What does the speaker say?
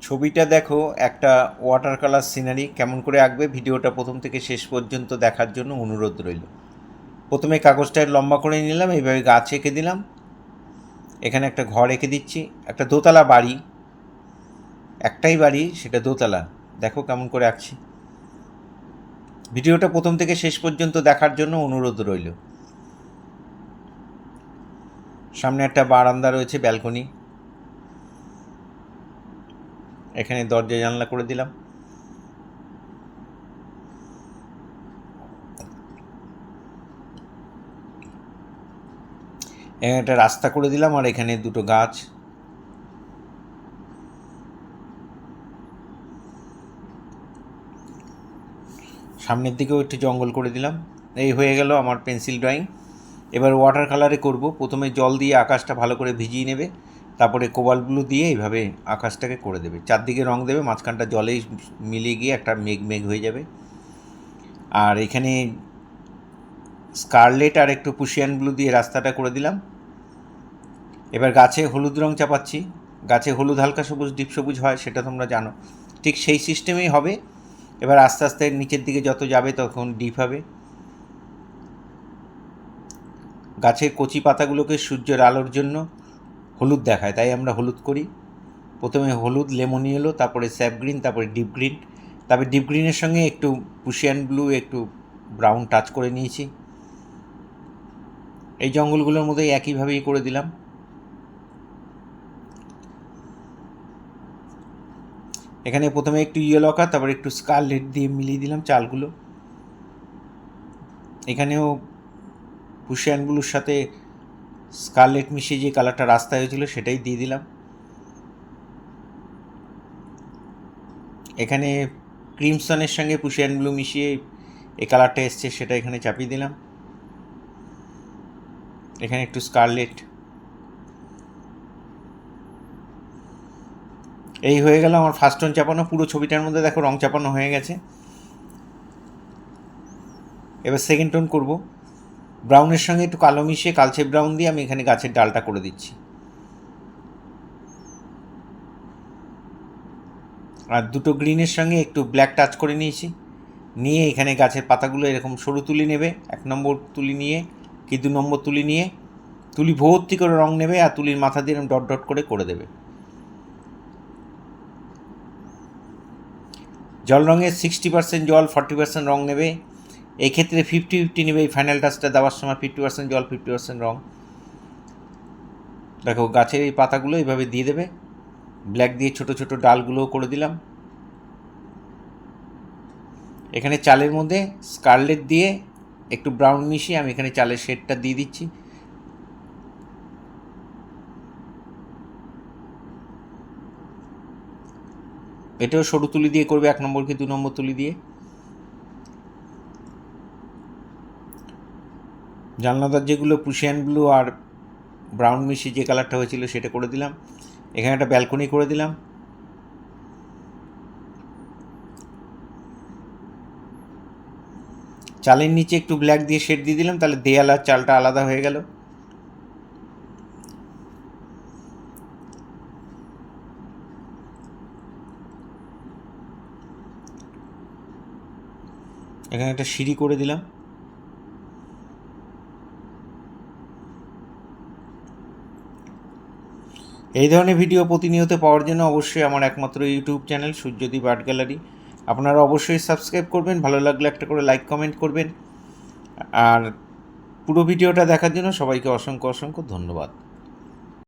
ছবিটা দেখো, একটা ওয়াটার কালার সিনারি কেমন করে আঁকবে ভিডিওটা প্রথম থেকে শেষ পর্যন্ত দেখার জন্য অনুরোধ রইল। প্রথমে কাগজটা লম্বা করে নিলাম, এইভাবে গাছ এঁকে দিলাম। এখানে একটা ঘর এঁকে দিচ্ছি, একটা দোতলা বাড়ি, একটাই বাড়ি, সেটা দোতলা। দেখো কেমন করে আঁকছি। ভিডিওটা প্রথম থেকে শেষ পর্যন্ত দেখার জন্য অনুরোধ রইল। সামনে একটা বারান্দা রয়েছে, ব্যালকনি। এখানে দরজা জানলা করে দিলাম। এখানে একটা রাস্তা করে দিলাম, আর এখানে দুটো গাছ। সামনের দিকেও একটু জঙ্গল করে দিলাম। এই হয়ে গেল আমার পেন্সিল ড্রয়িং। এবার ওয়াটার কালারে করব। প্রথমে জল দিয়ে আকাশটা ভালো করে ভিজিয়ে নেবে, তারপরে কোবাল্ট ব্লু দিয়ে এইভাবে আকাশটাকে করে দেবে, চারদিকে রং দেবে, মাঝখানটা জলেই মিলিয়ে গিয়ে একটা মেঘ মেঘ হয়ে যাবে। আর এখানে স্কারলেট আর একটু পুশিয়ান ব্লু দিয়ে রাস্তাটা করে দিলাম। এবার গাছে হলুদ রং চাপাচ্ছি। গাছে হলুদ হালকা সবুজ ডিপ সবুজ হয়, সেটা তোমরা জানো। ঠিক সেই সিস্টেমেই হবে। এবার আস্তে আস্তে নিচের দিকে যত যাবে তখন ডিপ হবে। গাছের কচি পাতাগুলোকে সূর্যের আলোর জন্য হলুদ দেখায়, তাই আমরা হলুদ করি। প্রথমে হলুদ, লেমনি এলো, তারপরে স্যাপ গ্রিন, তারপরে ডিপ গ্রিন। তারপরে ডিপ গ্রিনের সঙ্গে একটু পুশিয়ান ব্লু, একটু ব্রাউন টাচ করে নিয়েছি। এই জঙ্গলগুলোর মধ্যে একইভাবেই করে দিলাম। এখানে প্রথমে একটু ইয়েলো আঁকা, তারপরে একটু স্কারলেট দিয়ে মিলিয়ে দিলাম চালগুলো। এখানেও পুশিয়ান ব্লুর সাথে স্কারলেট মিশিয়ে যে কালারটা রাস্তায় হয়েছিল সেটাই দিয়ে দিলাম। এখানে ক্রিমসনের সঙ্গে পুশিয়ান ব্লু মিশিয়ে এই কালারটা এসছে, সেটা এখানে চাপিয়ে দিলাম। এখানে একটু স্কারলেট। এই হয়ে গেল আমার ফার্স্ট টোন চাপানো। পুরো ছবিটার মধ্যে দেখো রং চাপানো হয়ে গেছে। এবার সেকেন্ড টোন করব। ব্রাউনের সঙ্গে একটু কালো মিশিয়ে কালচে ব্রাউন দিয়ে আমি এখানে গাছের ডালটা করে দিচ্ছি। আর দুটো গ্রিনের সঙ্গে একটু ব্ল্যাক টাচ করে নিয়েছি। নিয়ে এখানে গাছের পাতাগুলো এরকম সরু তুলি নেবে, 1 নম্বর তুলি নিয়ে কি 2 নম্বর তুলি নিয়ে তুলি ভর্তি করে রং নেবে, আর তুলির মাথা দিয়ে ডট ডট করে দেবে। জল রঙের 60% জল, 40% রং নেবে। এই ক্ষেত্রে 50-50 নেবে। এই ফাইনাল টাচটা দেওয়ার সময় 50% জল, 50% রং। দেখো গাছের এই পাতাগুলো এইভাবে দিয়ে দেবে। ব্ল্যাক দিয়ে ছোট ছোট ডালগুলোও করে দিলাম। এখানে চালের মধ্যে স্কারলেট দিয়ে একটু ব্রাউন মিশিয়ে আমি এখানে চালের শেডটা দিয়ে দিচ্ছি। এটাও সরু তুলি দিয়ে করবে, 1 নম্বর কি 2 নম্বর তুলি দিয়ে। জানলাদার যেগুলো পুশিয়ান ব্লু আর ব্রাউন মিশিয়ে যে কালারটা হয়েছিল সেটা করে দিলাম। এখানে একটা ব্যালকনি করে দিলাম। চালের নিচে একটু ব্ল্যাক দিয়ে শেড দিয়ে দিলাম, তাহলে দেয়াল আর চালটা আলাদা হয়ে গেল। এখানে একটা সিঁড়ি করে দিলাম। এই ধরনের ভিডিও প্রতিনিয়ত পাওয়ার জন্য অবশ্যই আমার একমাত্র YouTube channel Suryadip art gallery আপনারা অবশ্যই সাবস্ক্রাইব করবেন। ভালো লাগলে একটা করে লাইক কমেন্ট করবেন। আর পুরো ভিডিওটা দেখার জন্য সবাইকে অসংখ্য অসংখ্য ধন্যবাদ।